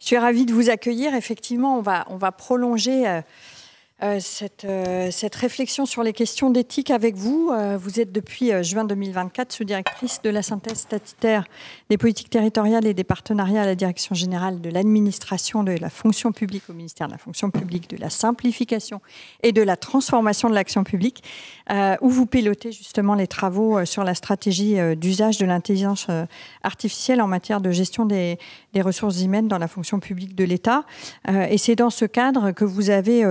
Je suis ravie de vous accueillir. Effectivement, on va prolonger cette réflexion sur les questions d'éthique avec vous. Vous êtes depuis juin 2024 sous-directrice de la synthèse statutaire des politiques territoriales et des partenariats à la Direction générale de l'administration de la fonction publique au ministère de la fonction publique, de la simplification et de la transformation de l'action publique, où vous pilotez justement les travaux sur la stratégie d'usage de l'intelligence artificielle en matière de gestion des ressources humaines dans la fonction publique de l'État. Et c'est dans ce cadre que vous avez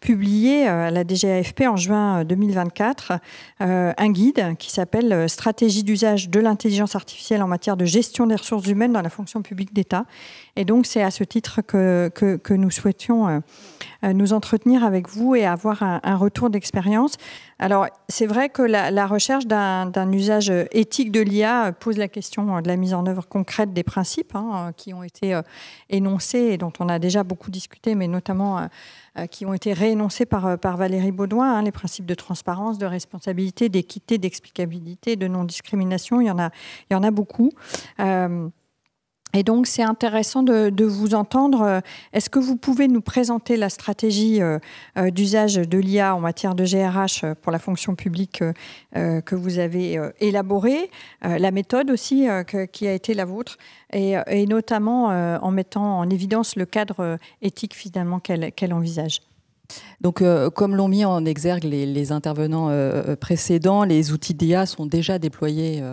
publié à la DGAFP en juin 2024 un guide qui s'appelle « Stratégie d'usage de l'intelligence artificielle en matière de gestion des ressources humaines dans la fonction publique d'État ». Et donc, c'est à ce titre que nous souhaitions nous entretenir avec vous et avoir un retour d'expérience. Alors, c'est vrai que la recherche d'un usage éthique de l'IA pose la question de la mise en œuvre concrète des principes qui ont été énoncés et dont on a déjà beaucoup discuté, mais notamment qui ont été réénoncés par Valérie Beaudoin, les principes de transparence, de responsabilité, d'équité, d'explicabilité, de non-discrimination. Il y en a beaucoup. Et donc, c'est intéressant de vous entendre. Est-ce que vous pouvez nous présenter la stratégie d'usage de l'IA en matière de GRH pour la fonction publique que vous avez élaborée, la méthode aussi qui a été la vôtre, et notamment en mettant en évidence le cadre éthique finalement qu'elle envisage? Donc, comme l'ont mis en exergue les intervenants précédents, les outils d'IA sont déjà déployés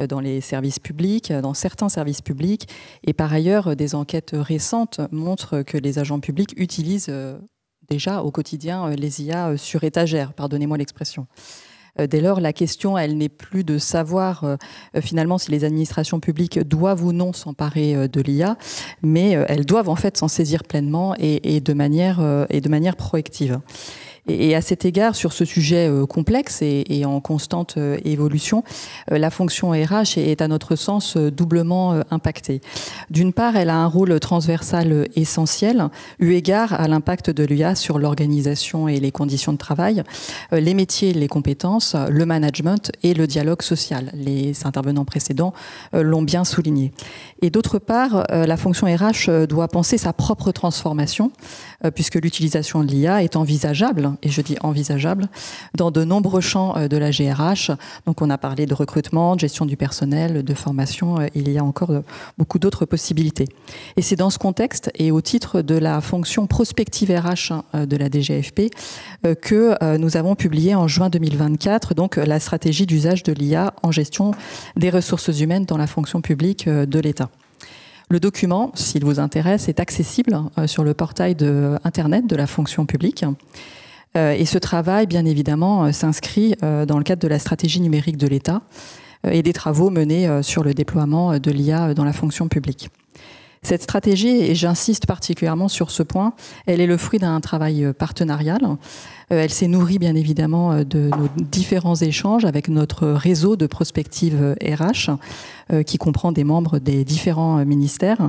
dans les services publics, dans certains services publics. Et par ailleurs, des enquêtes récentes montrent que les agents publics utilisent déjà au quotidien les IA sur étagère, pardonnez-moi l'expression. Dès lors, la question, elle n'est plus de savoir finalement si les administrations publiques doivent ou non s'emparer de l'IA, mais elles doivent en fait s'en saisir pleinement et de manière proactive. Et à cet égard, sur ce sujet complexe et en constante évolution, la fonction RH est à notre sens doublement impactée. D'une part, elle a un rôle transversal essentiel, eu égard à l'impact de l'IA sur l'organisation et les conditions de travail, les métiers et les compétences, le management et le dialogue social. Les intervenants précédents l'ont bien souligné. Et d'autre part, la fonction RH doit penser sa propre transformation, puisque l'utilisation de l'IA est envisageable, et je dis envisageable, dans de nombreux champs de la GRH. Donc on a parlé de recrutement, de gestion du personnel, de formation, il y a encore beaucoup d'autres possibilités. Et c'est dans ce contexte, et au titre de la fonction prospective RH de la DGAFP, que nous avons publié en juin 2024 donc, la stratégie d'usage de l'IA en gestion des ressources humaines dans la fonction publique de l'État. Le document, s'il vous intéresse, est accessible sur le portail Internet de la fonction publique. Et ce travail, bien évidemment, s'inscrit dans le cadre de la stratégie numérique de l'État et des travaux menés sur le déploiement de l'IA dans la fonction publique. Cette stratégie, et j'insiste particulièrement sur ce point, elle est le fruit d'un travail partenarial. Elle s'est nourrie bien évidemment de nos différents échanges avec notre réseau de prospective RH qui comprend des membres des différents ministères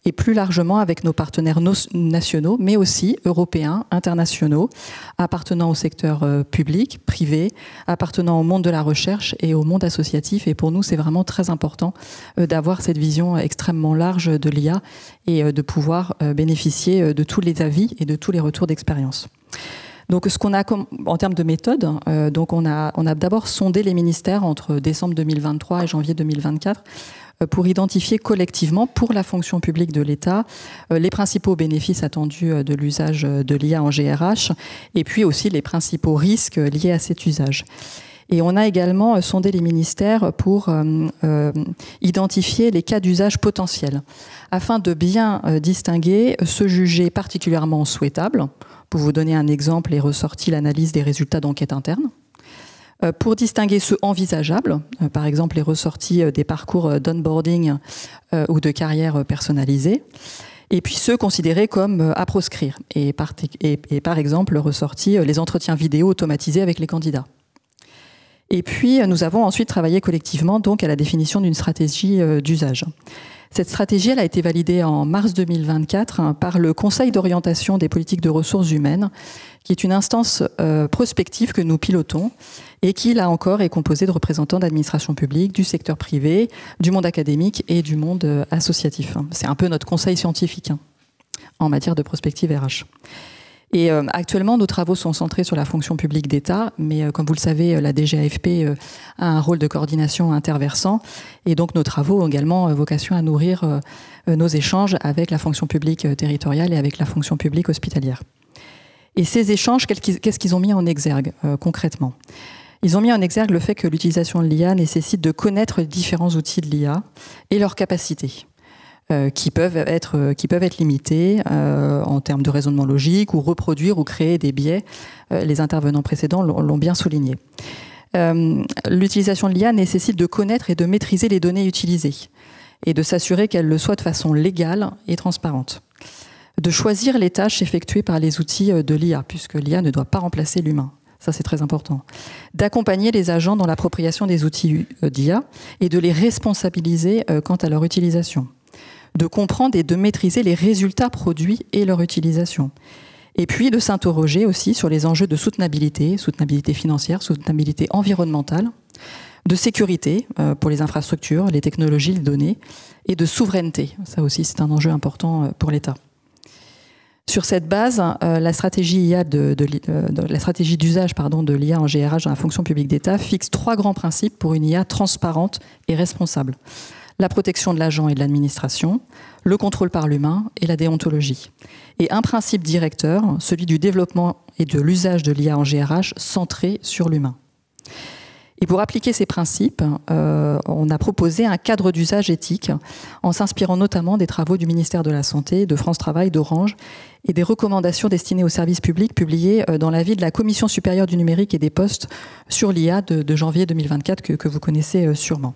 et plus largement avec nos partenaires nationaux mais aussi européens, internationaux, appartenant au secteur public, privé, appartenant au monde de la recherche et au monde associatif. Et pour nous, c'est vraiment très important d'avoir cette vision extrêmement large de l'IA et de pouvoir bénéficier de tous les avis et de tous les retours d'expérience. Donc, ce qu'on a en termes de méthode, donc on a d'abord sondé les ministères entre décembre 2023 et janvier 2024 pour identifier collectivement, pour la fonction publique de l'État, les principaux bénéfices attendus de l'usage de l'IA en GRH et puis aussi les principaux risques liés à cet usage. Et on a également sondé les ministères pour identifier les cas d'usage potentiels, afin de bien distinguer ceux jugés particulièrement souhaitables. Pour vous donner un exemple, est ressorti l'analyse des résultats d'enquête interne. Pour distinguer ceux envisageables, par exemple les ressortis des parcours d'onboarding ou de carrière personnalisée, et puis ceux considérés comme à proscrire, et par exemple ressortis les entretiens vidéo automatisés avec les candidats. Et puis nous avons ensuite travaillé collectivement donc à la définition d'une stratégie d'usage. Cette stratégie, elle a été validée en mars 2024 par le Conseil d'orientation des politiques de ressources humaines, qui est une instance prospective que nous pilotons et qui, là encore, est composée de représentants d'administration publique, du secteur privé, du monde académique et du monde associatif. C'est un peu notre conseil scientifique en matière de prospective RH. Et actuellement, nos travaux sont centrés sur la fonction publique d'État, mais comme vous le savez, la DGAFP a un rôle de coordination interversant, et donc nos travaux ont également vocation à nourrir nos échanges avec la fonction publique territoriale et avec la fonction publique hospitalière. Et ces échanges, qu'est-ce qu'ils ont mis en exergue concrètement ? Ils ont mis en exergue le fait que l'utilisation de l'IA nécessite de connaître les différents outils de l'IA et leurs capacités. Qui peuvent être limités en termes de raisonnement logique ou reproduire ou créer des biais. Les intervenants précédents l'ont bien souligné. L'utilisation de l'IA nécessite de connaître et de maîtriser les données utilisées et de s'assurer qu'elles le soient de façon légale et transparente. De choisir les tâches effectuées par les outils de l'IA, puisque l'IA ne doit pas remplacer l'humain. Ça, c'est très important. D'accompagner les agents dans l'appropriation des outils d'IA et de les responsabiliser quant à leur utilisation. De comprendre et de maîtriser les résultats produits et leur utilisation. Et puis de s'interroger aussi sur les enjeux de soutenabilité financière, soutenabilité environnementale, de sécurité pour les infrastructures, les technologies, les données, et de souveraineté. Ça aussi, c'est un enjeu important pour l'État. Sur cette base, la stratégie d'usage de l'IA en GRH dans la fonction publique d'État fixe 3 grands principes pour une IA transparente et responsable. La protection de l'agent et de l'administration, le contrôle par l'humain et la déontologie. Et un principe directeur, celui du développement et de l'usage de l'IA en GRH centré sur l'humain. Et pour appliquer ces principes, on a proposé un cadre d'usage éthique en s'inspirant notamment des travaux du ministère de la Santé, de France Travail, d'Orange et des recommandations destinées aux services publics publiées dans l'avis de la Commission supérieure du numérique et des postes sur l'IA de janvier 2024 que vous connaissez sûrement.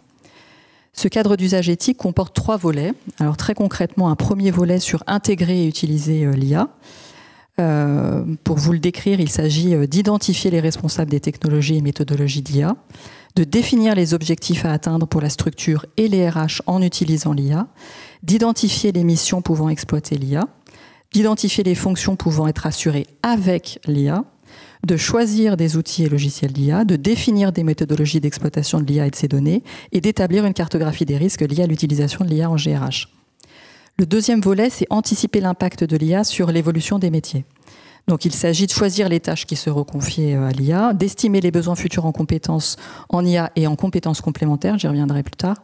Ce cadre d'usage éthique comporte 3 volets. Alors très concrètement, un premier volet sur intégrer et utiliser l'IA. Pour vous le décrire, il s'agit d'identifier les responsables des technologies et méthodologies d'IA, de définir les objectifs à atteindre pour la structure et les RH en utilisant l'IA, d'identifier les missions pouvant exploiter l'IA, d'identifier les fonctions pouvant être assurées avec l'IA, de choisir des outils et logiciels d'IA, de définir des méthodologies d'exploitation de l'IA et de ses données, et d'établir une cartographie des risques liés à l'utilisation de l'IA en GRH. Le deuxième volet, c'est anticiper l'impact de l'IA sur l'évolution des métiers. Donc il s'agit de choisir les tâches qui seront confiées à l'IA, d'estimer les besoins futurs en compétences en IA et en compétences complémentaires, j'y reviendrai plus tard,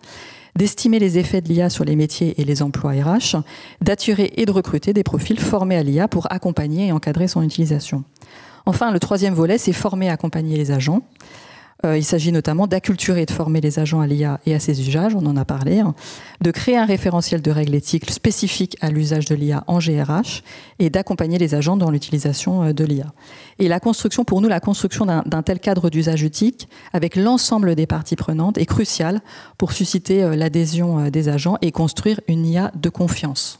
d'estimer les effets de l'IA sur les métiers et les emplois RH, d'attirer et de recruter des profils formés à l'IA pour accompagner et encadrer son utilisation. Enfin, le troisième volet, c'est former et accompagner les agents. Il s'agit notamment d'acculturer et de former les agents à l'IA et à ses usages, on en a parlé, de créer un référentiel de règles éthiques spécifiques à l'usage de l'IA en GRH et d'accompagner les agents dans l'utilisation de l'IA. Et la construction, pour nous, la construction d'un tel cadre d'usage éthique avec l'ensemble des parties prenantes est cruciale pour susciter l'adhésion des agents et construire une IA de confiance.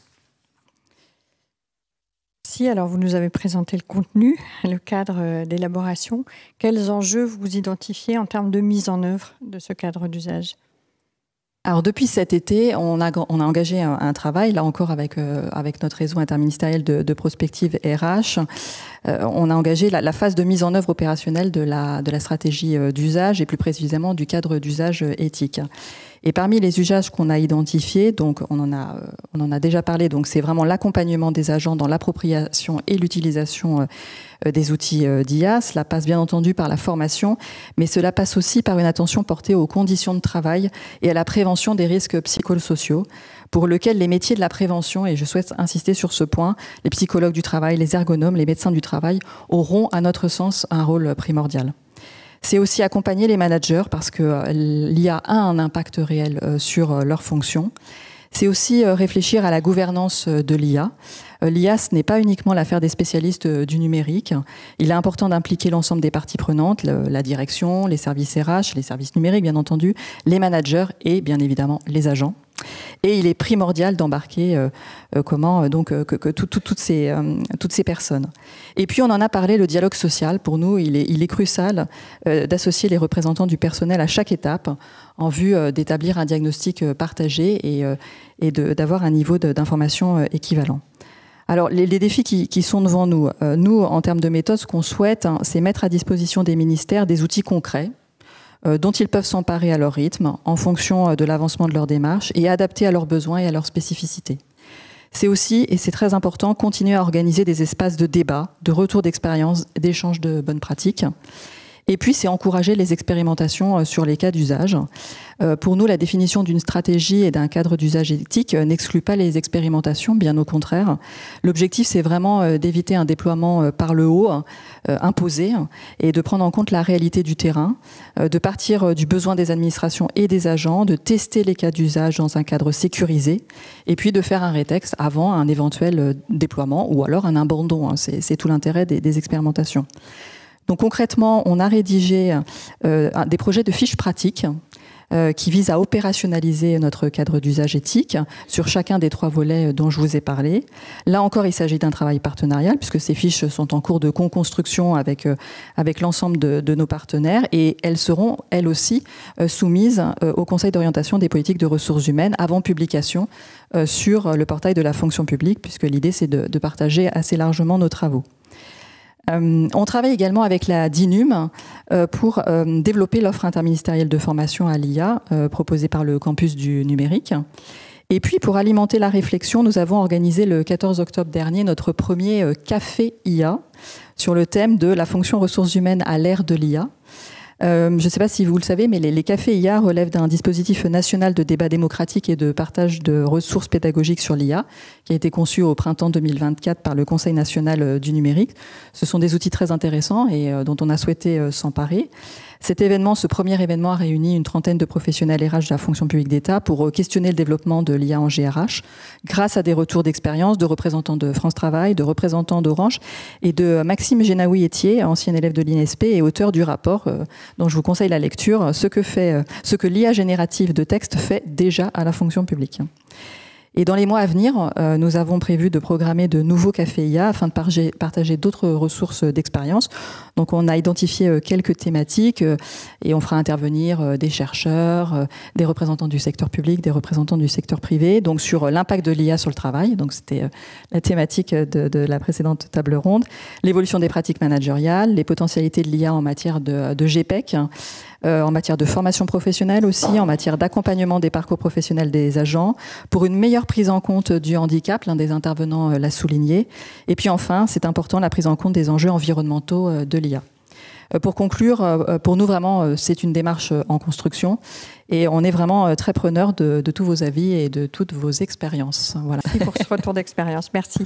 Alors vous nous avez présenté le contenu, le cadre d'élaboration. Quels enjeux vous identifiez en termes de mise en œuvre de ce cadre d'usage ? Alors depuis cet été, on a engagé un travail, là encore avec notre réseau interministériel de prospective RH. On a engagé la phase de mise en œuvre opérationnelle de la stratégie d'usage et plus précisément du cadre d'usage éthique. Et parmi les usages qu'on a identifiés, donc on en a déjà parlé, donc c'est vraiment l'accompagnement des agents dans l'appropriation et l'utilisation des outils d'IA. Cela passe bien entendu par la formation, mais cela passe aussi par une attention portée aux conditions de travail et à la prévention des risques psychosociaux, pour lequel les métiers de la prévention, et je souhaite insister sur ce point, les psychologues du travail, les ergonomes, les médecins du travail, auront à notre sens un rôle primordial. C'est aussi accompagner les managers parce que l'IA a un impact réel sur leurs fonctions. C'est aussi réfléchir à la gouvernance de l'IA. L'IA, ce n'est pas uniquement l'affaire des spécialistes du numérique. Il est important d'impliquer l'ensemble des parties prenantes, la direction, les services RH, les services numériques bien entendu, les managers et bien évidemment les agents. Et il est primordial d'embarquer toutes ces personnes. Et puis on en a parlé, le dialogue social, pour nous, il est crucial d'associer les représentants du personnel à chaque étape en vue d'établir un diagnostic partagé et d'avoir un niveau d'information équivalent. Alors, les défis qui sont devant nous, en termes de méthode, ce qu'on souhaite, c'est mettre à disposition des ministères des outils concrets dont ils peuvent s'emparer à leur rythme, en fonction de l'avancement de leur démarche, et adapter à leurs besoins et à leurs spécificités. C'est aussi, et c'est très important, continuer à organiser des espaces de débat, de retour d'expérience, d'échange de bonnes pratiques. Et puis, c'est encourager les expérimentations sur les cas d'usage. Pour nous, la définition d'une stratégie et d'un cadre d'usage éthique n'exclut pas les expérimentations, bien au contraire. L'objectif, c'est vraiment d'éviter un déploiement par le haut, imposé, et de prendre en compte la réalité du terrain, de partir du besoin des administrations et des agents, de tester les cas d'usage dans un cadre sécurisé, et puis de faire un rétexte avant un éventuel déploiement ou alors un abandon. C'est tout l'intérêt des expérimentations. Donc concrètement, on a rédigé des projets de fiches pratiques qui visent à opérationnaliser notre cadre d'usage éthique sur chacun des 3 volets dont je vous ai parlé. Là encore, il s'agit d'un travail partenarial puisque ces fiches sont en cours de co-construction avec l'ensemble de nos partenaires et elles seront, elles aussi, soumises au Conseil d'orientation des politiques de ressources humaines avant publication sur le portail de la fonction publique puisque l'idée, c'est de partager assez largement nos travaux. On travaille également avec la DINUM pour développer l'offre interministérielle de formation à l'IA proposée par le campus du numérique. Et puis, pour alimenter la réflexion, nous avons organisé le 14 octobre dernier notre premier café IA sur le thème de la fonction ressources humaines à l'ère de l'IA. Je ne sais pas si vous le savez, mais les cafés IA relèvent d'un dispositif national de débat démocratique et de partage de ressources pédagogiques sur l'IA, qui a été conçu au printemps 2024 par le Conseil national du numérique. Ce sont des outils très intéressants et dont on a souhaité s'emparer. Cet événement, ce premier événement, a réuni une trentaine de professionnels RH de la fonction publique d'État pour questionner le développement de l'IA en GRH, grâce à des retours d'expérience de représentants de France Travail, de représentants d'Orange et de Maxime Genaoui-Etier, ancien élève de l'INSP et auteur du rapport dont je vous conseille la lecture, ce que l'IA générative de texte fait déjà à la fonction publique. Et dans les mois à venir, nous avons prévu de programmer de nouveaux cafés IA afin de partager d'autres ressources d'expérience. Donc on a identifié quelques thématiques et on fera intervenir des chercheurs, des représentants du secteur public, des représentants du secteur privé, donc sur l'impact de l'IA sur le travail. Donc c'était la thématique de la précédente table ronde. L'évolution des pratiques managériales, les potentialités de l'IA en matière de GPEC, en matière de formation professionnelle aussi, en matière d'accompagnement des parcours professionnels des agents, pour une meilleure prise en compte du handicap, l'un des intervenants l'a souligné. Et puis enfin, c'est important, la prise en compte des enjeux environnementaux de l'IA. Pour conclure, pour nous vraiment, c'est une démarche en construction et on est vraiment très preneur de tous vos avis et de toutes vos expériences. Voilà. Merci pour ce retour d'expérience. Merci.